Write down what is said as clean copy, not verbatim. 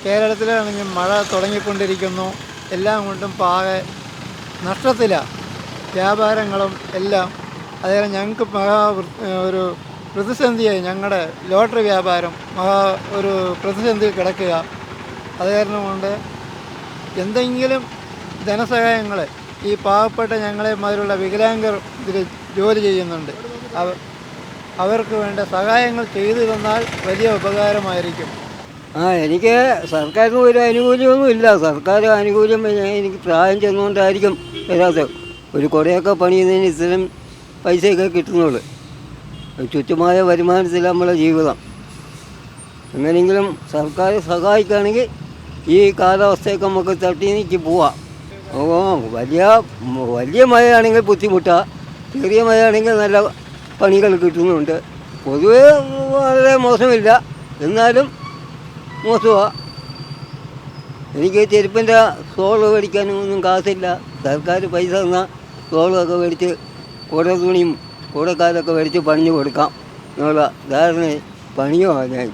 കേരളത്തിലാണെങ്കിൽ മഴ തുടങ്ങിക്കൊണ്ടിരിക്കുന്നു. എല്ലാം കൊണ്ടും പാകെ നഷ്ടത്തിലാണ് വ്യാപാരങ്ങളും എല്ലാം. അതേപോലെ ഞങ്ങൾക്ക് ഒരു പ്രതിസന്ധിയായി. ഞങ്ങളുടെ ലോട്ടറി വ്യാപാരം ഒരു പ്രതിസന്ധിയിൽ കിടക്കുക. അത് കാരണം കൊണ്ട് എന്തെങ്കിലും ധനസഹായങ്ങൾ ഈ പാവപ്പെട്ട ഞങ്ങളെ മാതിരിയുള്ള വികലാംഗർ ഇതിൽ ജോലി ചെയ്യുന്നുണ്ട്. അവർക്ക് വേണ്ട സഹായങ്ങൾ ചെയ്തു തന്നാൽ വലിയ ഉപകാരമായിരിക്കും. എനിക്ക് സർക്കാരിന് ഒരു ആനുകൂല്യമൊന്നും ഇല്ല. സർക്കാർ ആനുകൂല്യം എനിക്ക് പ്രായം ചെന്നുകൊണ്ടായിരിക്കും വരാത്തത്. ഒരു കുറേയൊക്കെ പണിയുന്നതിന് ഇത്തരം പൈസയൊക്കെ കിട്ടുന്നുള്ളൂ. ചുറ്റുമായ വരുമാനത്തിൽ നമ്മളെ ജീവിതം എങ്ങനെയെങ്കിലും സർക്കാർ സഹായിക്കുകയാണെങ്കിൽ ഈ കാലാവസ്ഥയൊക്കെ നമുക്ക് തട്ടി നീക്കി പോവാം. വലിയ മഴയാണെങ്കിൽ ബുദ്ധിമുട്ടാണ്, ചെറിയ മഴയാണെങ്കിൽ നല്ല പണികൾ കിട്ടുന്നുണ്ട്. പൊതുവേ വളരെ മോശമില്ല, എന്നാലും മോശമാണ്. എനിക്ക് ചെരുപ്പിൻ്റെ സോള് മേടിക്കാനൊന്നും കാശില്ല. സർക്കാർ പൈസ തന്നാൽ സോളൊക്കെ മേടിച്ച് കുട തുണിയും കുടക്കാലൊക്കെ മേടിച്ച് പണിഞ്ഞു കൊടുക്കാം എന്നുള്ള ധാരണ പണിയുമാണ് ഞാൻ.